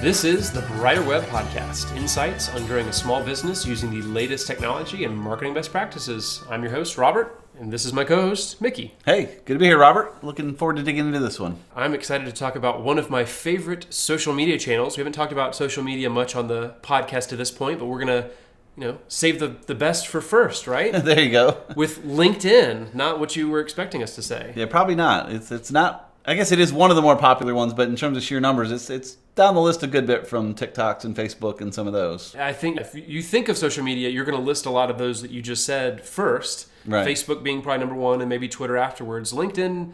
This is the Brighter Web Podcast, insights on growing a small business using the latest technology and marketing best practices. I'm your host, Robert, and this is my co-host, Mickey. Hey, good to be here, Robert. Looking forward to digging into this one. I'm excited to talk about one of my favorite social media channels. We haven't talked about social media much on the podcast to this point, but we're going to save the best for first, right? There you go. With LinkedIn, not what you were expecting us to say. Yeah, probably not. It's not. I guess it is one of the more popular ones, but in terms of sheer numbers, it's down the list a good bit from TikToks and Facebook and some of those. I think if you think of social media, you're going to list a lot of those that you just said first. Right. Facebook being probably number one, and maybe Twitter afterwards. LinkedIn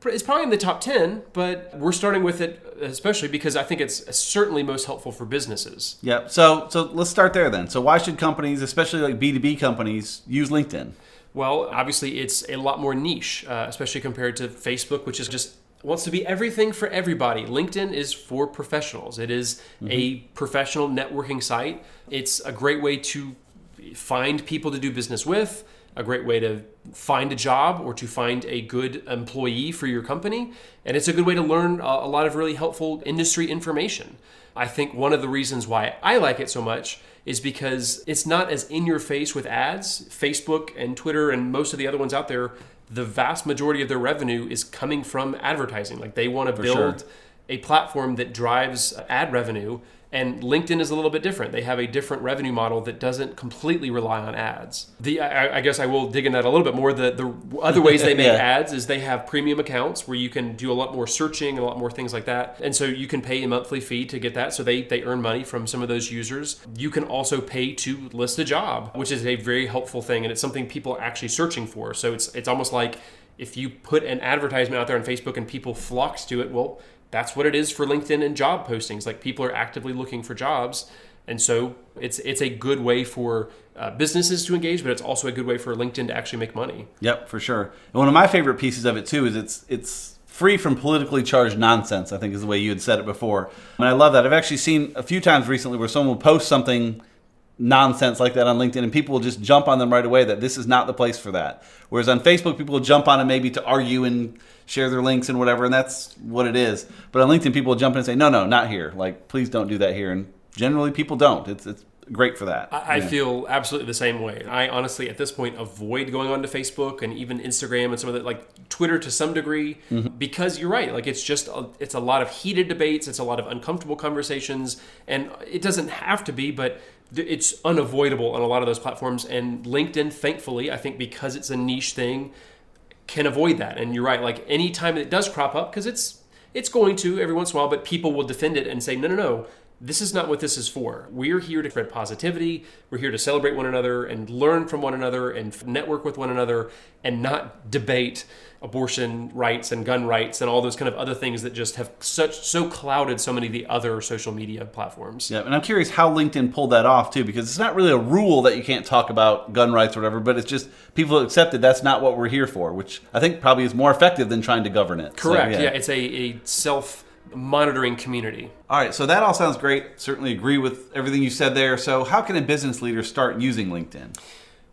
is probably in the top 10, but we're starting with it especially because I think it's certainly most helpful for businesses. Yep. So let's start there then. So why should companies, especially like B2B companies, use LinkedIn? Well, obviously it's a lot more niche, especially compared to Facebook, which is just wants to be everything for everybody. LinkedIn is for professionals. It is a professional networking site. It's a great way to find people to do business with, a great way to find a job or to find a good employee for your company. And it's a good way to learn a lot of really helpful industry information. I think one of the reasons why I like it so much is because it's not as in your face with ads. Facebook and Twitter and most of the other ones out there, the vast majority of their revenue is coming from advertising. Like they want to build a platform that drives ad revenue. And LinkedIn is a little bit different. They have a different revenue model that doesn't completely rely on ads. I guess I will dig in that a little bit more. The other ways they make ads is they have premium accounts where you can do a lot more searching and a lot more things like that. And so you can pay a monthly fee to get that. So they earn money from some of those users. You can also pay to list a job, which is a very helpful thing. And it's something people are actually searching for. So it's almost like if you put an advertisement out there on Facebook and people flock to it, well, that's what it is for LinkedIn and job postings. Like people are actively looking for jobs. And so it's a good way for businesses to engage, but it's also a good way for LinkedIn to actually make money. Yep, for sure. And one of my favorite pieces of it too is it's free from politically charged nonsense, I think is the way you had said it before. And I love that. I've actually seen a few times recently where someone will post something nonsense like that on LinkedIn and people will just jump on them right away that this is not the place for that. Whereas on Facebook, people will jump on it maybe to argue and share their links and whatever, and that's what it is. But on LinkedIn, people will jump in and say, no, not here. Like, please don't do that here. And generally, people don't. It's great for that. I feel absolutely the same way. I honestly, at this point, avoid going on to Facebook and even Instagram and some of the, like Twitter to some degree, because you're right. Like, it's a lot of heated debates. It's a lot of uncomfortable conversations. And it doesn't have to be, but it's unavoidable on a lot of those platforms. And LinkedIn, thankfully, I think because it's a niche thing, can avoid that. And you're right, like anytime it does crop up, because it's going to every once in a while, but people will defend it and say, no, this is not what this is for. We're here to spread positivity. We're here to celebrate one another and learn from one another and network with one another and not debate abortion rights and gun rights and all those kind of other things that just have so clouded so many of the other social media platforms. Yeah, and I'm curious how LinkedIn pulled that off too, because it's not really a rule that you can't talk about gun rights or whatever, but it's just people accepted that's not what we're here for, which I think probably is more effective than trying to govern it. Correct. So, yeah, it's a self-monitoring community. All right, so that all sounds great. Certainly agree with everything you said there. So how can a business leader start using LinkedIn?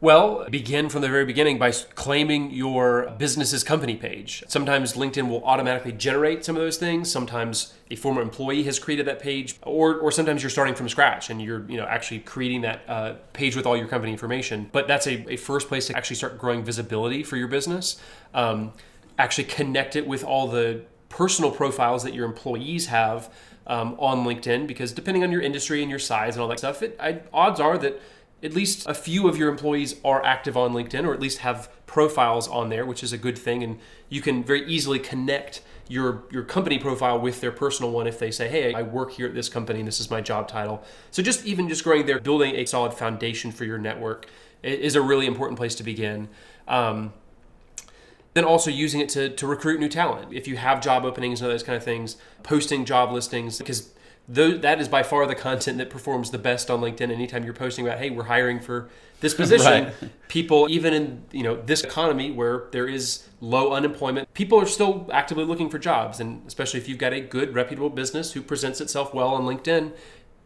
Well, begin from the very beginning by claiming your business's company page. Sometimes LinkedIn will automatically generate some of those things. Sometimes a former employee has created that page, or sometimes you're starting from scratch and you're actually creating that page with all your company information. But that's a first place to actually start growing visibility for your business. Actually connect it with all the personal profiles that your employees have on LinkedIn, because depending on your industry and your size and all that stuff, odds are that at least a few of your employees are active on LinkedIn or at least have profiles on there, which is a good thing. And you can very easily connect your company profile with their personal one if they say, hey, I work here at this company and this is my job title. So just growing there, building a solid foundation for your network is a really important place to begin. Then also using it to recruit new talent. If you have job openings and those kind of things, posting job listings, because that is by far the content that performs the best on LinkedIn. Anytime you're posting about, hey, we're hiring for this position, right. People, even in this economy where there is low unemployment, people are still actively looking for jobs. And especially if you've got a good, reputable business who presents itself well on LinkedIn,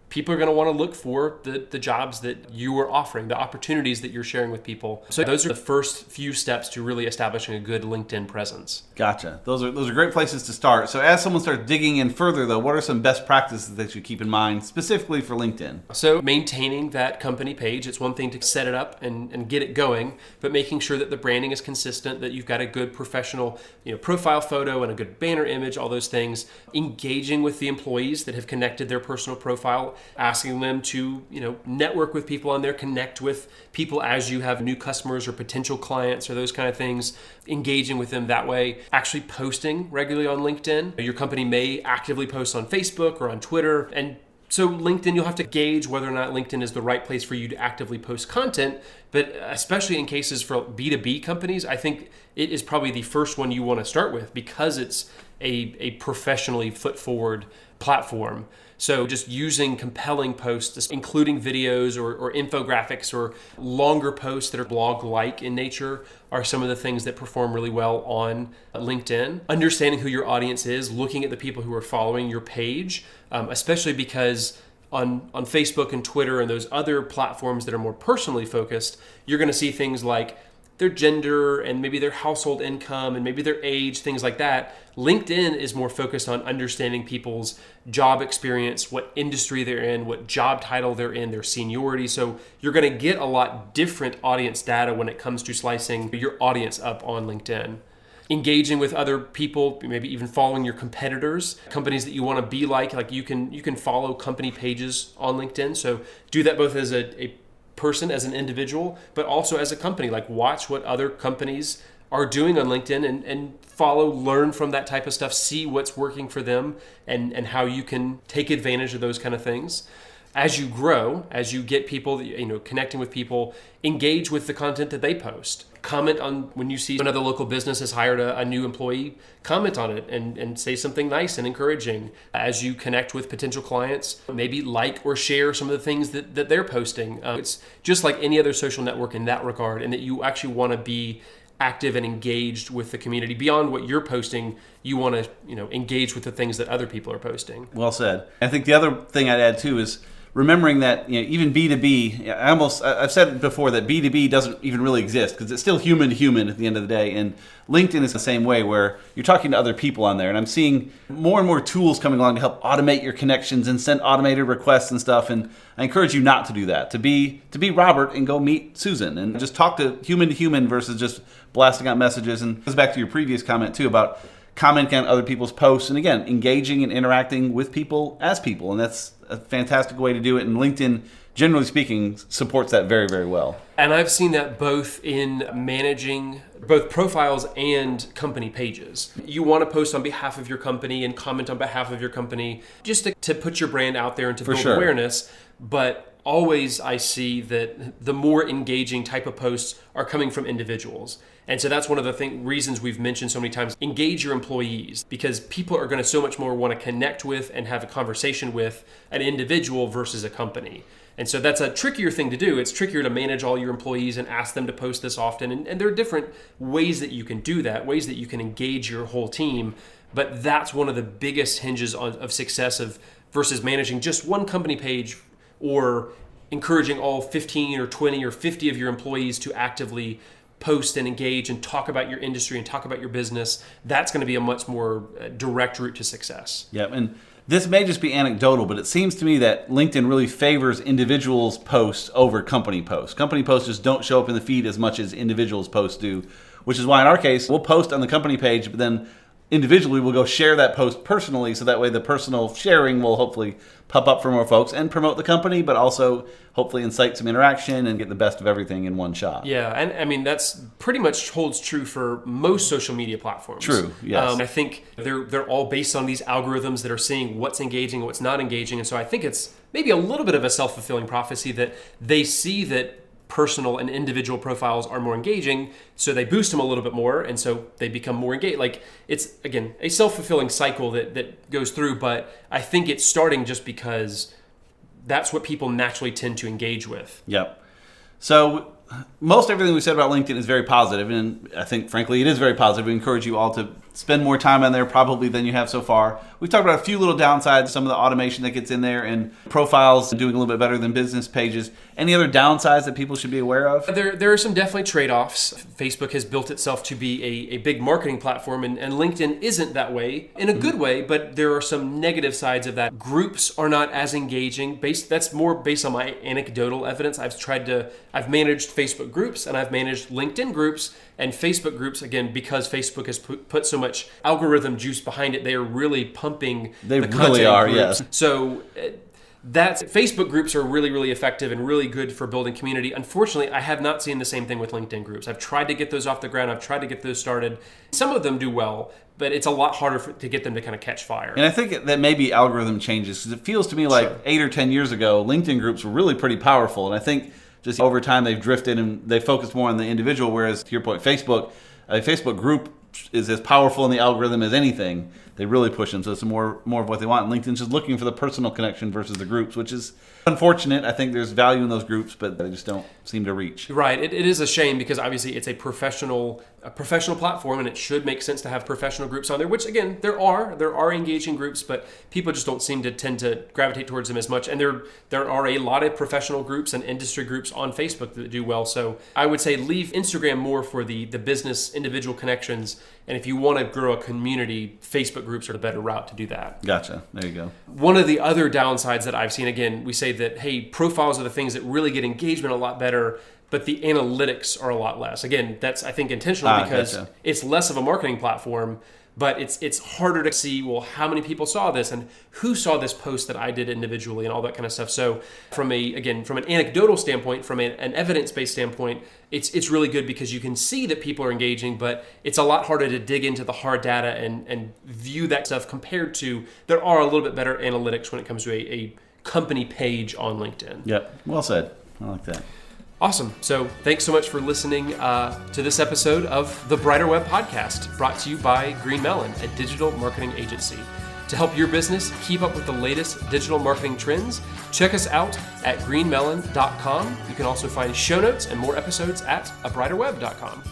people are going to want to look for the jobs that you are offering, the opportunities that you're sharing with people. So those are the first few steps to really establishing a good LinkedIn presence. Gotcha. Those are great places to start. So as someone starts digging in further, though, what are some best practices that you keep in mind specifically for LinkedIn? So maintaining that company page, it's one thing to set it up and get it going, but making sure that the branding is consistent, that you've got a good professional profile photo and a good banner image, all those things. Engaging with the employees that have connected their personal profile, asking them to network with people on there, connect with people as you have new customers or potential clients or those kind of things, engaging with them that way. Actually posting regularly on LinkedIn. Your company may actively post on Facebook or on Twitter, and so LinkedIn, you'll have to gauge whether or not LinkedIn is the right place for you to actively post content, but especially in cases for B2B companies, I think it is probably the first one you want to start with because it's a professionally foot forward platform. So just using compelling posts, including videos or infographics or longer posts that are blog-like in nature are some of the things that perform really well on LinkedIn. Understanding who your audience is, looking at the people who are following your page, especially because on Facebook and Twitter and those other platforms that are more personally focused, you're going to see things like their gender and maybe their household income and maybe their age, things like that. LinkedIn is more focused on understanding people's job experience, what industry they're in, what job title they're in, their seniority. So you're going to get a lot different audience data when it comes to slicing your audience up on LinkedIn. Engaging with other people, maybe even following your competitors, companies that you want to be like you can follow company pages on LinkedIn. So do that both as a person, as an individual, but also as a company. Like watch what other companies are doing on LinkedIn and follow, learn from that type of stuff, see what's working for them and how you can take advantage of those kind of things. As you grow, as you get people, connecting with people, engage with the content that they post. Comment on when you see another local business has hired a new employee, comment on it and say something nice and encouraging. As you connect with potential clients, maybe like or share some of the things that they're posting. It's just like any other social network in that regard, and that you actually want to be active and engaged with the community. Beyond what you're posting, you want to engage with the things that other people are posting. Well said. I think the other thing I'd add too is remembering that even B2B, I've said before that B2B doesn't even really exist because it's still human to human at the end of the day. And LinkedIn is the same way, where you're talking to other people on there. And I'm seeing more and more tools coming along to help automate your connections and send automated requests and stuff. And I encourage you not to do that. To be Robert and go meet Susan and just talk to human versus just blasting out messages. And it goes back to your previous comment too about commenting on other people's posts, and again, engaging and interacting with people as people. And that's a fantastic way to do it. And LinkedIn, generally speaking, supports that very, very well. And I've seen that both in managing both profiles and company pages. You want to post on behalf of your company and comment on behalf of your company just to put your brand out there and to build awareness. But always I see that the more engaging type of posts are coming from individuals. And so that's one of the reasons we've mentioned so many times, engage your employees, because people are going to so much more want to connect with and have a conversation with an individual versus a company. And so that's a trickier thing to do. It's trickier to manage all your employees and ask them to post this often. And there are different ways that you can do that, ways that you can engage your whole team. But that's one of the biggest hinges of success versus managing just one company page or encouraging all 15 or 20 or 50 of your employees to actively post and engage and talk about your industry and talk about your business. That's going to be a much more direct route to success. Yep, and this may just be anecdotal, but it seems to me that LinkedIn really favors individuals' posts over company posts. Company posts just don't show up in the feed as much as individuals' posts do, which is why in our case, we'll post on the company page, but then individually we'll go share that post personally, so that way the personal sharing will hopefully pop up for more folks and promote the company, but also hopefully incite some interaction and get the best of everything in one shot. Yeah, and I mean that's pretty much holds true for most social media platforms. True, yes. I think they're all based on these algorithms that are seeing what's engaging and what's not engaging, and so I think it's maybe a little bit of a self-fulfilling prophecy that they see that personal and individual profiles are more engaging, so they boost them a little bit more, and so they become more engaged. Like, it's, again, a self-fulfilling cycle that goes through, but I think it's starting just because that's what people naturally tend to engage with. Yep. So most everything we said about LinkedIn is very positive, and I think, frankly, it is very positive. We encourage you all to spend more time on there probably than you have so far. We've talked about a few little downsides, some of the automation that gets in there, and profiles doing a little bit better than business pages. Any other downsides that people should be aware of? There are some definitely trade-offs. Facebook has built itself to be a big marketing platform, and LinkedIn isn't that way in a good way, but there are some negative sides of that. Groups are not as engaging. That's more based on my anecdotal evidence. I've managed Facebook groups and I've managed LinkedIn groups, and Facebook groups, again, because Facebook has put so much algorithm juice behind it, they are really pumping the content really are, groups. yes. So Facebook groups are really, really effective and really good for building community. Unfortunately, I have not seen the same thing with LinkedIn groups. I've tried to get those off the ground. I've tried to get those started. Some of them do well, but it's a lot harder to get them to kind of catch fire. And I think that maybe algorithm changes, because it feels to me like 8 or 10 years ago, LinkedIn groups were really pretty powerful. And I think just over time they've drifted and they focused more on the individual, whereas to your point, Facebook group is as powerful in the algorithm as anything. They really push them, so it's more of what they want. And LinkedIn's just looking for the personal connection versus the groups, which is unfortunate. I think there's value in those groups, but they just don't seem to reach. Right. It is a shame, because obviously it's a professional platform, and it should make sense to have professional groups on there, which, again, there are engaging groups, but people just don't seem to tend to gravitate towards them as much. And there are a lot of professional groups and industry groups on Facebook that do well. So I would say leave Instagram more for the business individual connections. And if you want to grow a community, Facebook groups are the better route to do that. Gotcha. There you go. One of the other downsides that I've seen, again, we say that, hey, profiles are the things that really get engagement a lot better, but the analytics are a lot less. Again, that's, I think, intentional, because it's less of a marketing platform, but it's harder to see, well, how many people saw this and who saw this post that I did individually and all that kind of stuff. So from an anecdotal standpoint, from an evidence-based standpoint, it's really good, because you can see that people are engaging, but it's a lot harder to dig into the hard data and view that stuff, compared to there are a little bit better analytics when it comes to a company page on LinkedIn. Yep. Well said. I like that. Awesome. So thanks so much for listening to this episode of the Brighter Web Podcast, brought to you by Green Melon, a digital marketing agency. To help your business keep up with the latest digital marketing trends, check us out at greenmelon.com. You can also find show notes and more episodes at abrighterweb.com.